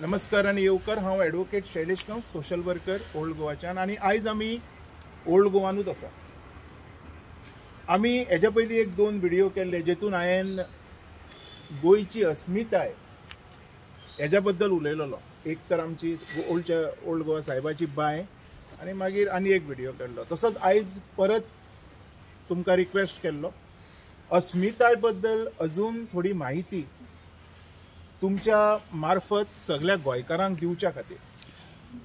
नमस्कार आणि येवकर। हांव एडवोकेट शैलेश कंस, सोशल वर्कर ओल्ड गोवाच्यान। आणि आयज आमी ओल्ड गोवानूच आसा। आमी हेज्या पयलीं एक दोन व्हिडिओ केल्ले जेतून हांवें गोंयची अस्मिताय हेज्या बद्दल उलयलोलो। एक तर आमची ओल्ड गोवा साहेबाची बाय आनी मागीर आनी एक व्हिडिओ केल्लो। तसोच आयज परत तुमकां रिक्वेस्ट केल्लो अस्मिताय बद्दल अजून थोडी माहिती तुमच्या मार्फत सगळ्या गोंयकारांक दिवच्या खातीर।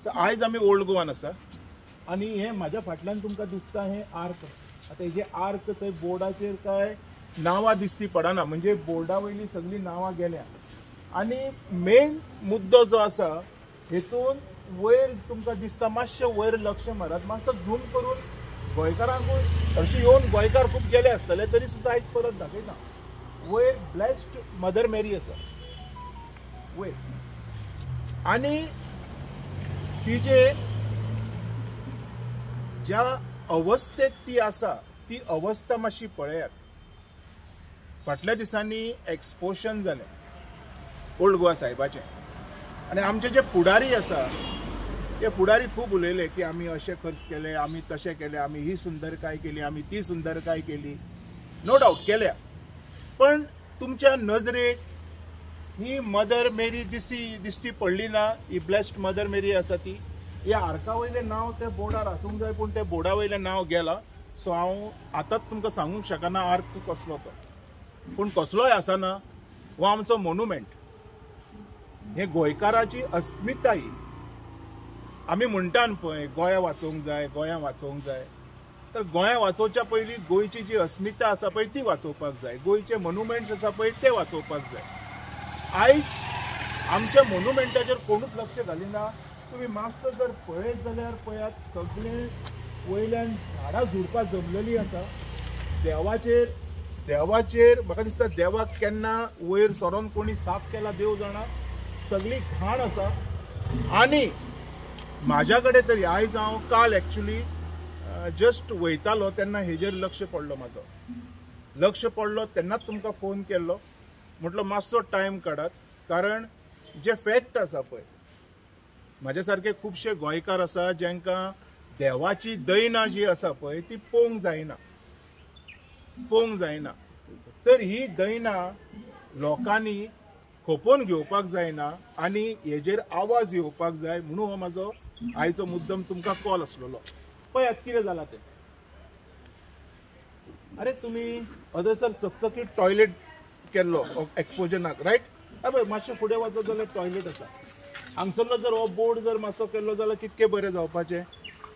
सो आयज आमी ओल्ड गोवान आसा आनी हे म्हाज्या फाटल्यान तुमकां दिसता हे आर्क। आतां हेजे आर्क थंय बोर्डाचेर काय नांवां दिसती पडना, म्हणजे बोर्डा वयली सगळी नांवां गेल्या। आनी मेन मुद्दो जो आसा हेतून वयर तुमकां दिसता, मातशें वयर लक्ष मारात, मातसो झूम करून गोंयकारांकूय हरशीं येवन गोंयकार खूब गेले आसतले तरी सुद्दां आयज परत दाखयता। वयर ब्लेस्ड मदर मेरी आसा वयर, आनी तिजे ज्या अवस्थेत ती आसा ती अवस्था मातशी पळयात। फाटल्या दिसांनी एक्सपोजन जालें ओल्ड गोवा साहेबाचें, आनी आमचे जे फुडारी आसा ते फुडारी खूब उलयले की आमी अशें खर्च केले, आमी तशें केलें, आमी ही सुंदरकाय केली, आमी ती सुंदरकाय केली। नो डावट केल्या, पण तुमच्या नजरेक ही मदर मेरी दिसती पडली ना? ही ब्लेस्ड मदर मेरी आसा ती, ह्या आर्का वयलें नांव त्या बोर्डार आसूंक जाय, पूण त्या बोर्डा वयलें नांव गेलां। सो हांव आतांच तुमकां सांगूंक शकना आर्क कसलो तो, पूण कसलोय आसना हो आमचो मोन्युमेंट। हे गोंयकाराची अस्मिताय आमी म्हणटा पळय, गोंया वाचोवंक जाय, गोंया वाचोवंक जाय। तर गोंया वाचोवच्या पयलीं गोंयची जी अस्मिता आसा पळय ती वाचोवपाक जाय, गोंयचे मोन्युमेंट्स आसा पळय ते वाचोवपाक जाय। आयज आमच्या मोन्युमेंटाचेर कोणूच लक्ष घालिना। तुम्ही मातसो जर पळयत जाल्यार पळयात, सगळे वयल्यान झाडां झुडपां जमलेली आसा। देवाचेर म्हाका दिसता देवाक केन्ना वयर सरोन कोणी साफ केला देव जाणा, सगळी घाण आसा। आनी म्हाज्या कडेन तरी आयज हांव काल एक्चुली जस्ट वयतालो तेन्ना हेजेर लक्ष पडलो, म्हाजो लक्ष पडलो तेन्नाच तुमकां फोन केल्लो। म्हटलो मातसो टायम काडात, कारण जे फॅक्ट आसा पळय, म्हाज्या सारके खुबशे गोंयकार आसा जांकां देवाची दैना जी आसा पळय ती पळोवंक जायना। तर ही दैना लोकांनी खोपोवन घेवपाक जायना आनी हेजेर आवाज येवपाक जाय, म्हणून हो म्हाजो आयचो मुद्दम तुमकां कॉल आसलेलो। पळयात कितें जालां तें। अरे तुमी अदसर चकचकीत टॉयलेट केल्लो एक्सपोजनाक, रायट? पळय मातशें फुडें वचत जाल्यार टॉयलेट आसा। हांगसरलो जर हो बोर्ड जर मातसो केल्लो जाल्यार कितकें बरें जावपाचें।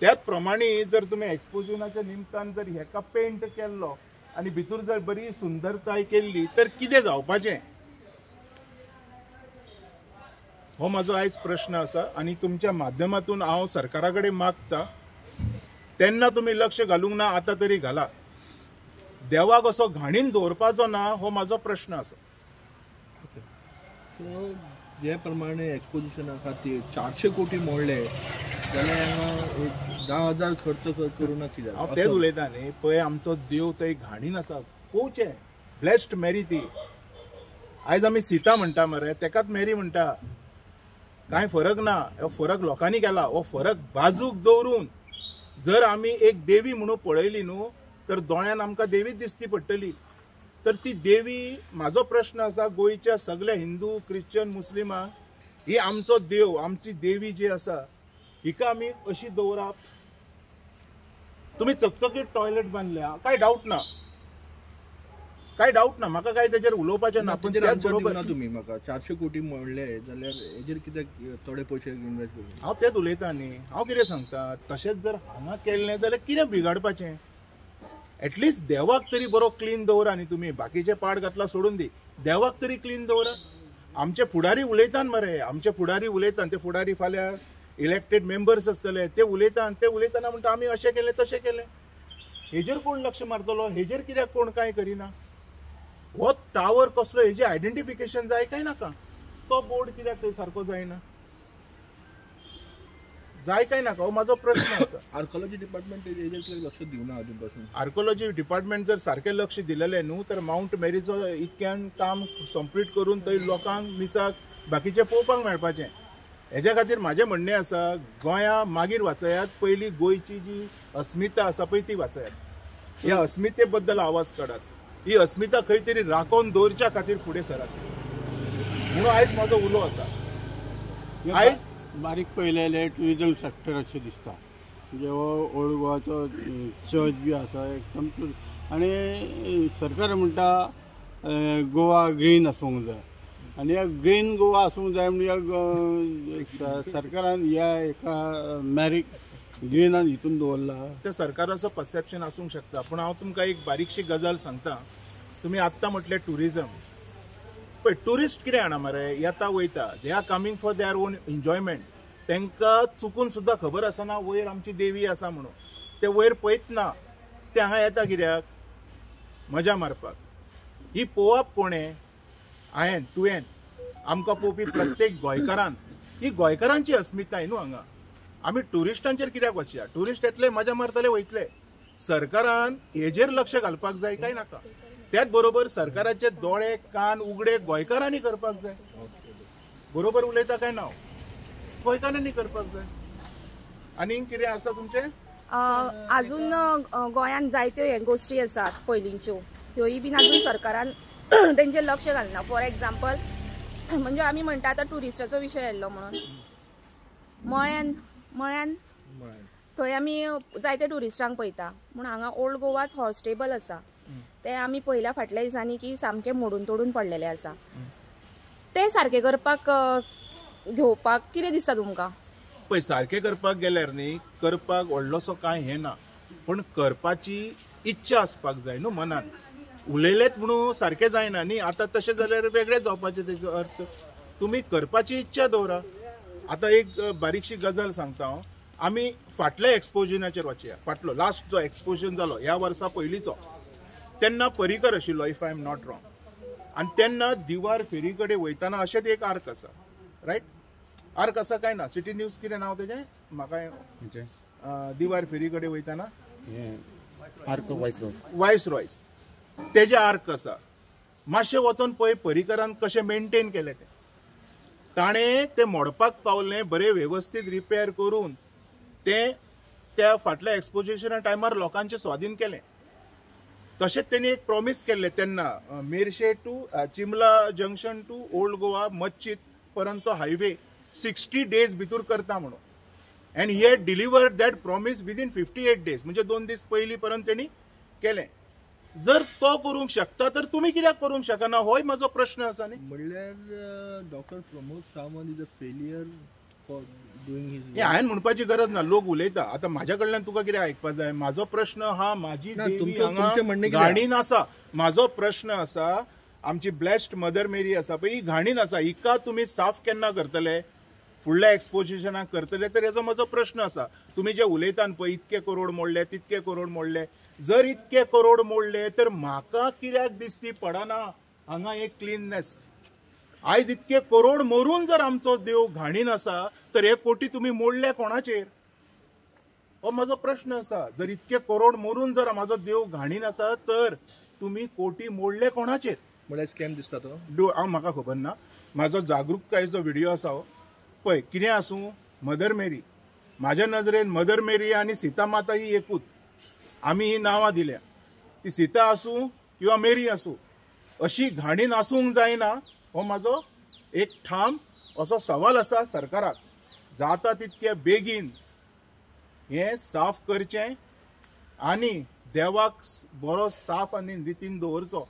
त्याच प्रमाणे जर तुमी एक्सपोजनाच्या निमतान जर हेका पेंट केल्लो आनी भितर जर बरी सुंदरताय केल्ली तर कितें जावपाचें, हो म्हाजो आयज प्रश्न आसा। आनी तुमच्या माध्यमातून हांव सरकारा कडेन मागता, तेन्ना तुमी लक्ष घालूंक ना, आतां तरी घाला। देवाक असो घाणीन दवरपाचो ना, हो म्हाजो प्रश्न आसा। सो जे प्रमाणे एक्सपोजिशना खातीर 400 कोटी मोडले जाल्यार हांगा एक 10,000 खर्च करूं ना कित्याक? हांव तेच उलयता न्ही, पळय आमचो देव थंय घाणीन आसा। पळोवचें, ब्लेस्ड मेरी ती। आयज आमी सीता म्हणटा मरे, तेकाच मेरी म्हणटा, कांय फरक ना। हो फरक लोकांनी केला। हो फरक बाजूक दवरून जर आमी एक देवी म्हणून पळयली न्हू तर दोळ्यान आमकां देवीच दिसती पडटली। तर ती देवी, म्हाजो प्रश्न आसा गोंयच्या सगळ्या हिंदू, क्रिश्चन, मुस्लिमांक, ही आमचो देव, आमची देवी जी आसा हिका आमी अशी दवरप। तुमी चकचकीत टॉयलेट बांदल्या, काय डाऊट ना, म्हाका काय तेजेर उलोवपाचें ना। पण त्याच बरोबर तुमी म्हाका 400 कोटी मोडले जाल्यार हेजेर कित्याक थोडे पयशे इन्वेस्ट करूं? हांव तेच उलयता न्ही, हांव कितें सांगता, तशेंच जर हांगा केल्लें जाल्यार कितें बिगाडपाचें? एटलिस्ट देवाक तरी बरो क्लीन दवरा न्ही तुमी। बाकीचे पाड घातला सोडून दी, देवाक तरी क्लीन दवरा। आमचे फुडारी उलयतात मरे, आमचे फुडारी उलयतात, ते फुडारी फाल्यां इलेक्टेड मेंबर्स आसतले, ते उलयतना म्हणटा आमी अशें केलें तशें केलें। हेजेर कोण लक्ष मारतलो? हेजेर कित्याक कोण कांय करिना? हो टावर कसलो, हेजें आयडेंटिफिकेशन जाय काय नाका? तो बोर्ड कित्याक थंय सारको जायना? जाय काय नाका, हो म्हाजो प्रश्न आसा। आर्कोलॉजी डिपार्टमेंट हेजेर कित्याक लक्ष दिवना अजून पासून? आर्कोलॉजी डिपार्टमेंट जर सारकें लक्ष दिलेलें न्हू तर माउंट मेरीचो इतक्यान काम कंप्लीट करून थंय लोकांक मिसाक बाकीचे पळोवपाक मेळपाचें। हेच्या खातीर माझे म्हणणे आसा गोंया मागीर वाचयात, पयली गोंयची जी अस्मिता आसा पळय ती वाचयात, ह्या अस्मिते बद्दल आवाज काडात, ही अस्मिता खंय तरी राखून दवरच्या खातीर फुडें सरात म्हणून आयज म्हजो उलो आसा. आयज बारीक पळयलेले ट्युरिजम सेक्टर अशें दिसता, म्हणजे हो ओल्ड गोवाचो चर्च बी आसा एकदम, आनी सरकार म्हणटा गोवा ग्रीन आसूंक जाय, आनी ह्या ग्रीन गोवा आसूंक जाय म्हणजे सरकारान ह्या एका मॅरिक ग्रीनान हितून दवरला. ते सरकाराचो परसेप्शन आसूंक शकता, पूण हांव तुमकां एक बारीकशी गजाल सांगता. तुमी आत्तां म्हटलें टुरिजम, पळय टुरिस्ट कितें जाणा मरे, येता वयता, they are coming for their own enjoyment. तांकां चुकून सुद्दां खबर आसना वयर आमची देवी आसा म्हणून, ते वयर पळयत ना, ते हांगा येता कित्याक? मजा मारपाक. ही पळोवप कोणें? हांवें, तुवें, आमकां पळोवपी प्रत्येक गोंयकारान. ही गोंयकारांची अस्मिताय न्हू. हांगा आमी टुरिस्टांचेर कित्याक वचया? टुरिस्ट येतले, मजा मारतले, वयतले. सरकारान हेजेर लक्ष घालपाक जाय काय नाका? त्याच बरोबर सरकाराचे दोळे कान उगडे गोंयकारांनी करपाक जाय. बरोबर उलयता काय ना? गोंयकारांनी करपाक जाय. आनी कितें आसा तुमचें? अजून गोंयान जायत्यो हे गोष्टी आसात पयलींच्यो, त्योय बीन अजून सरकारान तेंचेर लक्ष घालना. फॉर एग्जाम्पल म्हणजे आमी म्हणटा आतां टुरिस्टाचो विशय येयल्लो म्हणून मळ्यान थंय आमी जायते टुरिस्टांक पळयता, पूण हांगा ओल्ड गोवाच हॉस्टेबल आसा, ते आमी पयल्या फाटल्या दिसांनी की सामके मोडून तोडून पडलेले आसा. ते सारके करपाक घेवपाक कितें दिसता तुमकां? पळय, सारके करपाक गेल्यार न्ही, करपाक व्हडलोसो कांय हें ना, पण करपाची इच्छा आसपाक जाय न्हू मनान. उलयलेत म्हणून सारकें जायना न्ही. आतां तशें जाल्यार वेगळें जावपाचें तेजो अर्थ. तुमी करपाची इच्छा दवरा. आतां एक बारीकशी गजाल सांगता हांव. आमी फाटल्या एक्सपोजनाचेर वचया. फाटलो लास्ट जो एक्सपोजन जालो ह्या वर्सा पयलींचो, तेन्ना पर्रीकर आशिल्लो, if I am not wrong. आनी तेन्ना दिवार फेरी कडेन वयताना अशेंच एक आर्क आसा, रायट? आर्क आसा काय ना? सिटी न्यूज कितें नांव तेजें? म्हाका दिवार फेरी कडेन वयताना आर्क वायस रॉयस, तेजे आर्क आसा. मातशें वचोन पळय पर्रीकरान कशें मेंटेन केलें तें. ताणें तें मोडपाक पावलें, बरें वेवस्थीत रिपेर करून तें त्या फाटल्या एक्सपोजिशना टायमार लोकांचें स्वाधीन केलें. तशेंच तेणी एक प्रॉमीस केल्लें तेन्ना, Mershe to Chimla junction to Old Goa मस्जिद पर्यंत हायवे 60 days भितर करता म्हणून. And he had delivered that promise within 58 days, म्हणजे 2 दीस पयलीं पर्यंत तेणी केलें. जर तो करूंक शकता तर तुम्ही कित्याक करूंक शकना? होय म्हजो प्रश्न आसा न्ही. म्हणल्यार doctor Pramod Sawant is a failure for doing his. हे हांवें म्हणपाची गरज ना, लोक उलयता. आतां म्हाज्या कडल्यान तुका कितें आयकपा जाय? म्हाजो प्रश्न हा म्हाजी घाणीन आसा. म्हाजो प्रश्न आसा, आमची ब्लेस्ड मदर मेरी आसा पळय, ही घाणीन आसा. हिका तुमी साफ केन्ना करतले? फुडल्या एक्सपोजिशनाक करतले? तर हेजो म्हजो प्रश्न आसा. तुमी जे उलयतात पळय, इतके करोड मोडले, तितके करोड मोडले, जर इतके करोड मोडले तर म्हाका कित्याक दिसती पडना हांगा एक क्लीननेस? आयज इतके करोड मोरून जर आमचो देव घाणीन आसा तर हे कोटी तुम्ही मोडले कोणाचेर? हो म्हजो प्रश्न आसा. जर इतके करोड मोरून जर म्हाजो देव घाणीन आसा तर तुम्ही कोटी मोडले कोणाचेर? म्हळ्यार स्कॅम दिसता तो. हांव म्हाका खबर ना. म्हाजो जागृतकायेचो व्हिडिओ आसा हो पळय. कितें आसूं, मदर मेरी, म्हाज्या नजरेन मदर मेरी आनी सीता माता ही एकूच. आमी ही नांवां दिल्या. ती सीता आसूं किंवा मेरी आसूं, अशी घाणीन आसूंक जायना. हो म्हाजो एक ठाम असो सवाल आसा सरकाराक. जाता तितके बेगीन हें साफ करचें आनी देवाक बरो साफ आनी रितीन दवरचो.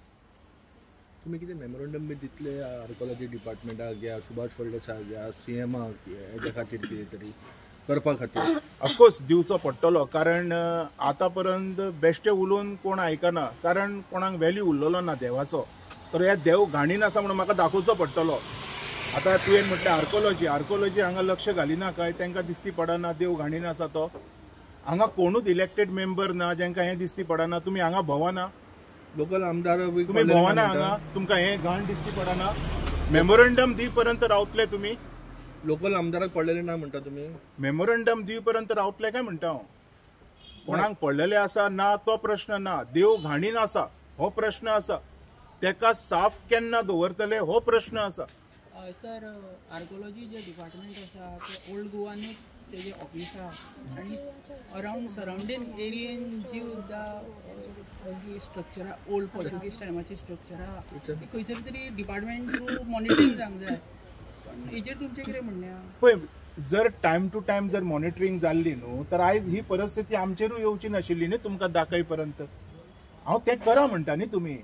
तुम्ही कितें मेमोरंडम बी दितले आर्कोलॉजी डिपार्टमेंटाक या सुभाष फळदेसाक या सीएमाक हेच्या खातीर कितें तरी करपा खातीर? ऑफकोर्स दिवचो पडटलो, कारण आतां पर्यंत बेश्टे उलोवन कोण आयकना, कारण कोणाक व्हॅल्यू उरलेलो ना देवाचो. तर हे देव घाणीन आसा म्हणून म्हाका दाखोवचो पडटलो. आतां तुवें म्हटलें आर्कोलॉजी हांगा लक्ष घालिना काय? तांकां दिसती पडना देव घाणीन आसा तो? हांगा कोणूच इलेक्टेड मेंबर ना जांकां हें दिसती पडना? तुमी हांगा भोवना? लोकल आमदार तुम्ही भोवना हांगा? तुमकां हें घाण दिसती पडना? मेमोरंडम दी पर्यंत रावतले तुमी? लोकल आमदाराक पडलेले ना म्हणटा तुमी? मेमोरंडम दी पर्यंत रावतले काय म्हणटा हांव. कोणाक पडलेले आसा ना तो प्रश्न ना. देव घाणीन आसा हो प्रश्न आसा. तेका साफ केन्ना दवरतले हो प्रश्न आसा. सर आर्कोलॉजी जे डिपार्टमेंट आसा ते ओल्ड गोवानूच तेजे ऑफिस आहा आनी अरावंड सरावंडींग एरियेन जी जी स्ट्रक्चर ओल्ड पोर्चुगीज टायमाची स्ट्रक्चर आहा ती खंयसर तरी डिपार्टमेंट थ्रू मॉनिटरींग जावंक जाय पण हेजेर तुमचें कितें म्हणणें आहा? पळय, जर टायम टू टायम जर मॉनिटरींग जाल्ली न्हू तर आयज ही परिस्थिती आमचेरूय येवची नाशिल्ली न्ही तुमकां दाखय पर्यंत. हांव तें करा म्हणटा न्ही तुमी.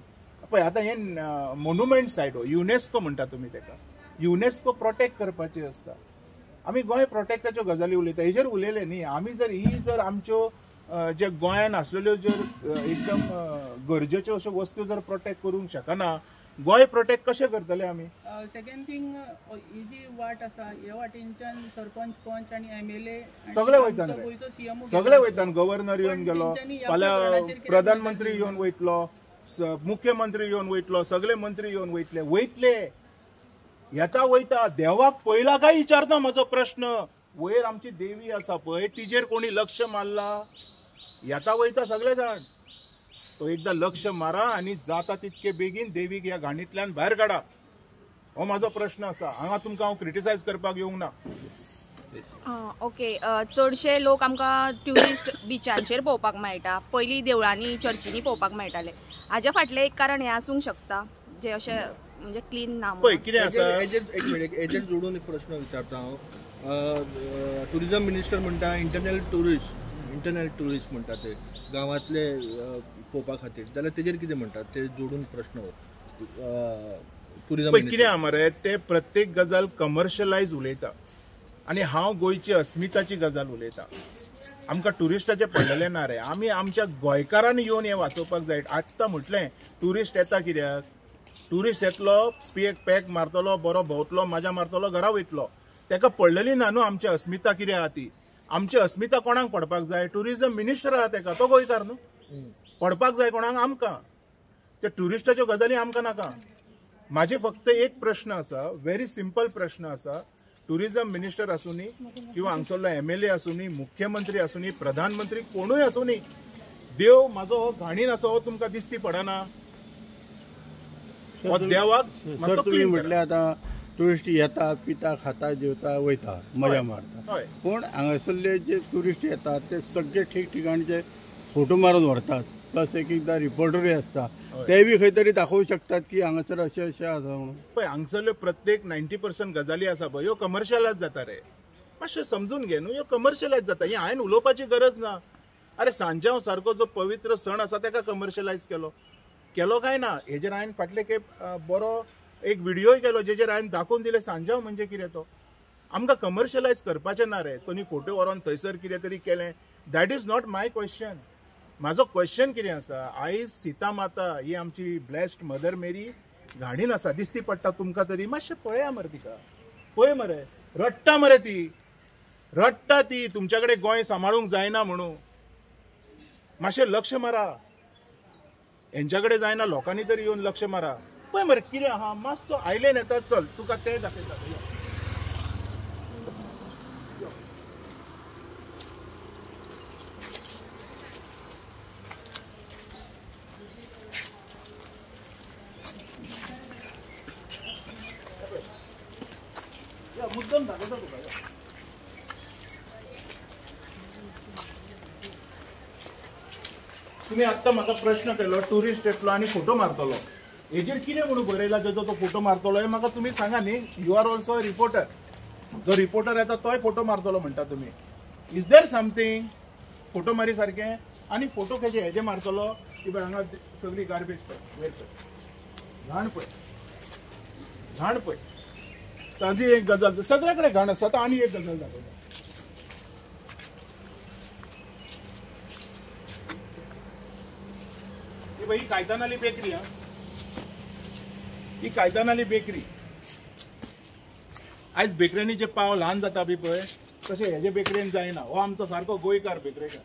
पळय आतां हे मोन्युमेंट सायट युनेस्को म्हणटा तुमी ताका. युनेस्को प्रोटेक्ट करपाची आसता. आमी गोंय प्रोटेक्टाच्यो गजाली उलयता हेजेर उलयले न्ही. आमी जर ही जर आमच्यो जे गोंयान आसलेल्यो जर एकदम गरजेच्यो अश्यो वस्तू जर प्रोटेक्ट करूंक शकना गोंय प्रोटेक्ट कशें करतले आमी? सेकंड थिंग ही जी वाट आसा ह्या वाटेनच्यान सरपंच पंच आनी MLA सगळे वयतान सगळे वयतान. गव्हर्नर येवन गेलो, फाल्यां प्रधानमंत्री येवन वयतलो, मुख्यमंत्री येवन वयतलो, सगळे मंत्री येवन वयतले. येता वयता देवाक पयला काय विचारता म्हजो प्रश्न. वयर आमची देवी आसा पळय तिजेर कोणी लक्ष मारला? येता वयता सगळे जाण. तो एकदा लक्ष मारा आणि जाता तितके बेगीन देवीक ह्या घाणींतल्यान भायर काडा. हो माझो प्रश्न आसा. हांगा तुमकां हांव क्रिटिसायज करपाक येवंक ना. ओके, चडशे लोक आमकां ट्युरिस्ट बिचांचेर पळोवपाक मेळटा. पयलीं देवळांनी चर्चींनी पळोवपाक मेळटाले. हाज्या फाटलें एक कारण हें आसूंक शकता जे अशें म्हणजे क्लीन ना. पळय कितें आसा, हेजेर जोडून एक प्रश्न विचारता हांव. टुरिझम मिनिस्टर म्हणटा इंटरनल टुरिस्ट म्हणटा ते गांवांतले पळोवपा खातीर, जाल्यार तेजेर कितें म्हणटात ते जोडून प्रश्न. टुरिझम कितें आहा मरे, ते प्रत्येक गजाल कमर्शलायज उलयता आनी हांव गोंयची अस्मिताची गजाल उलयता. आमकां टुरिस्टाचें पडलेलें ना रे. आमी आमच्या गोंयकारांनी येवन हें वाचोवपाक जाय. आत्तां म्हटलें टुरिस्ट येता कित्याक? टुरिस्ट येतलो, पॅक मारतलो, बरो भोंवतलो, मजा मारतलो, घरा वयतलो. ताका पडलेली ना न्हू आमची अस्मिता कितें आहा ती. आमची अस्मिता कोणाक पडपाक जाय? टुरिझम मिनिस्टर आहा ताका, तो गोंयकार न्हू. पडपाक जाय कोणाक? आमकां. ते टुरिस्टाच्यो गजाली आमकां नाका. म्हाजे फक्त एक प्रश्न आसा, व्हेरी सिंपल प्रश्न आसा. टुरिझम मिनिस्टर आसूनी किंवा हांगसरलो MLA आसूनी, मुख्यमंत्री आसूनी, प्रधानमंत्री कोणूय आसूनी, देव म्हाजो हो घाणीन आसा हो तुमकां दिसती पडना? देवाक सर तुमी म्हटलें आतां टुरिस्ट येता, पिता, खाता, जेवता, वयता, मजा मारता. पूण हांगासरले जे टुरिस्ट येतात ते सगळे ठिकठिकाणचे फोटो मारून व्हरतात. प्लस एकदां रिपोर्टरूय आसता, ते बी खंय तरी दाखोवंक शकतात की हांगासर अशें अशें आसा म्हणून. पळय हांगसरल्यो प्रत्येक 90% गजाली आसा पळय ह्यो कमर्शियलायज जाता रे. मातशें समजून घे न्हू, ह्यो कमर्शियलायज जाता. हें हांवें उलोवपाची गरज ना. अरे सांजांव सारको जो पवित्र सण आसा ताका कमर्शियलायज केलो काय ना. हेजेर हांवें फाटले खेप बरो एक व्हिडियोय केलो जेजेर हांवें दाखोवन दिले सांजांव म्हणजे कितें तो. आमकां कमर्शियलायज करपाचें ना रे. तुमी फोटो व्हरोन थंयसर कितें तरी केलें, that is not my question. म्हाजो क्वेश्चन कितें आसा, आयज सीता माता ही आमची ब्लेस्ड मदर मेरी घाणीन आसा दिसती पडटा तुमकां तरी. मातशें पळया मरे तिका. पळय मरे, रडटा मरे ती, रडटा ती. तुमच्या कडेन गोंय सांबाळूंक जायना म्हणून. मातशें लक्ष मारा. हेंच्या कडेन जायना, लोकांनी तरी येवन लक्ष मारा. पळय मरे कितें आहा. मातसो आयलेन येता, चल तुका तें दाखयता. मुद्दम दाखवता तुका. तुमी आत्तां म्हाका प्रश्न केलो टुरिस्ट येतलो आनी फोटो मारतलो. हेजेर कितें म्हणून बरयला जेजो तो फोटो मारतलो हे म्हाका तुमी सांगा न्ही. You are also a reporter. जो रिपोर्टर येता तोय फोटो मारतलो म्हणटा तुमी. इज देर समथींग फोटो मारी सारकें? आनी फोटो कशें हेजे मारतलो की पळय हांगा सगळी गार्बेज पळय, घाण पळय, घाण पळय. ताजी एक गजाल, सगळे कडेन घाण आसा. आतां आनी एक गजाल दाखयता. ही कायतानाली बेकरी. ही कायतानाली बेकरी. आयज बेकऱ्यांनी जे पाव ल्हान जाता बी पळय तशें हेजे बेकरेन जायना. हो आमचो सारको गोंयकार बेकरेकार.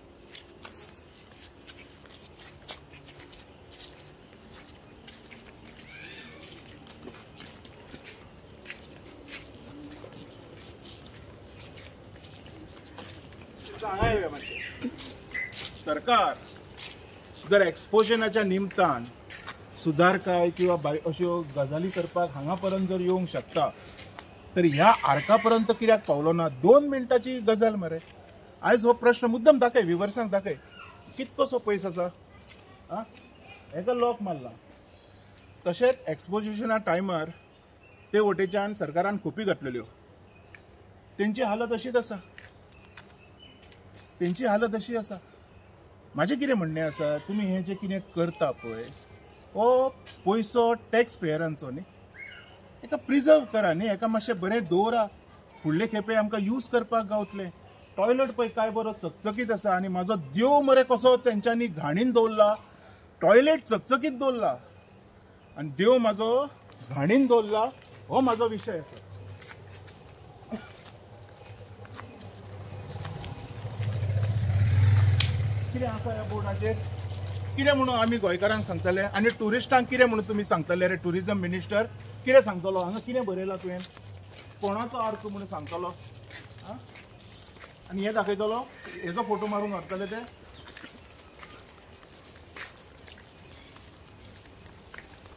सरकार जर एक्सपोजनाच्या निमतान सुधारकाय किंवा अश्यो गजाली करपाक हांगा पर्यंत जर येवंक शकता तर ह्या आर्का पर्यंत कित्याक पावलो ना? 2 मिनटाची गजाल मरे. आयज हो प्रश्न मुद्दम दाखय, विवर्सांक दाखय, कितकोसो पयस आसा. हेका लॉक मारला. तशेंच एक्सपोजिशना टायमार ते वटेच्यान सरकारान खोपी घातलेल्यो, तेंची हालत अशीच आसा. तेंची हालत अशी आसा. म्हाजें कितें म्हणणें आसा, तुमी हें जें कितें करता पळय, हो पयसो टॅक्स पेयरांचो न्ही, हेका प्रिजर्व करा न्ही, हेका मातशें बरें दवरा. फुडले खेपे आमकां यूज करपाक गावतलें. टॉयलेट पळय काय बरो चकचकीत आसा, आनी म्हाजो देव मरे कसो तेंच्यांनी घाणीन दवरला. टॉयलेट चकचकीत दवरला आनी देव म्हाजो घाणीन दवरला, हो म्हाजो विशय आसा. कितें आसा ह्या बोर्डाचेर? कितें म्हणून आमी गोंयकारांक सांगतले आनी ट्युरिस्टांक कितें म्हणून तुमी सांगतले रे? ट्युरिजम मिनिस्टर कितें सांगतलो? हांगा कितें बरयलां तुवें? कोणाचो आर्क म्हणून सांगतलो? आनी हे दाखयतलो? हेजो फोटो मारून व्हरतले ते?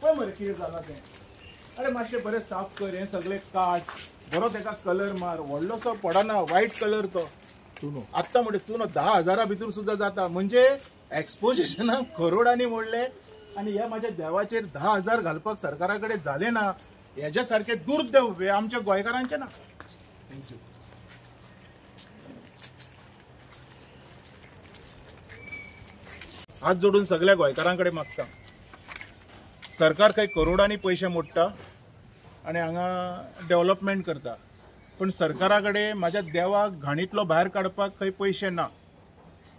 पळय मरे कितें जालां तें. अरे मातशें बरें साफ कर, हें सगळें काट, बरो तेका कलर मार. व्हडलोसो पडना, व्हायट कलर तो आत्ता म्हणजे चुनो 10,000 भितर सुद्धा जाता. म्हणजे एक्सपोजिशनाक करोडांनी मोडले आणि ह्या माझ्या देवाचेर 10,000 घालपाक सरकारा कडेन झाले ना. हेज्या सारखे दुर्दैव हे आमच्या गोंयकारांचे ना. थँक्यू. हात जोडून सगळ्या गोंयकारांकडे मागता, सरकार काही करोडांनी पैसे मोडटा आणि हांगा डेव्हलपमेंट करता, पण सरकाराकडे माझ्या देवाक घाणीतलो भायर काडपाक काही पैसे ना.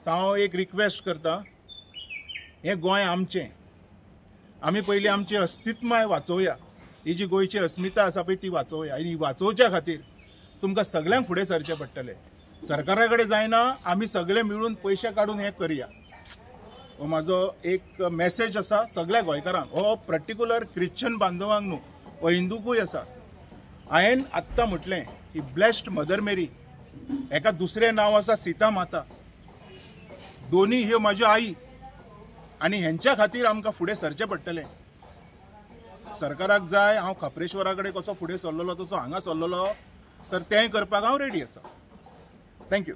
हांव एक रिक्वेस्ट करता, हे गोंय आमचें, आमी पयलीं आमचें अस्तित्वय वाचोवया. ही जी गोंयची अस्मिता आसा पळय ती वाचोवया. आनी वाचोवच्या खातीर तुमकां सगळ्यांक फुडें सरचें पडटलें. सरकारा कडेन जायना, आमी सगळे मिळून पयशे काडून हें करया. हो म्हाजो एक मॅसेज आसा सगळ्या गोंयकारांक. हो पर्टिक्युलर क्रिश्चन बांधवांक न्हू, हो हिंदूकूय आसा. हांवें आत्तां म्हटलें की ब्लेस्ड मदर मेरी, हेका दुसरें नांव आसा सीता माता. दोनी ह्यो म्हाज्यो आई आनी हेंच्या खातीर आमकां फुडें सरचें पडटलें. सरकाराक जाय हांव खापरेश्वरा कडेन कसो फुडें सरलेलो तसो हांगा सरलेलो, तर तेंय करपाक हांव रेडी आसा. थँक्यू.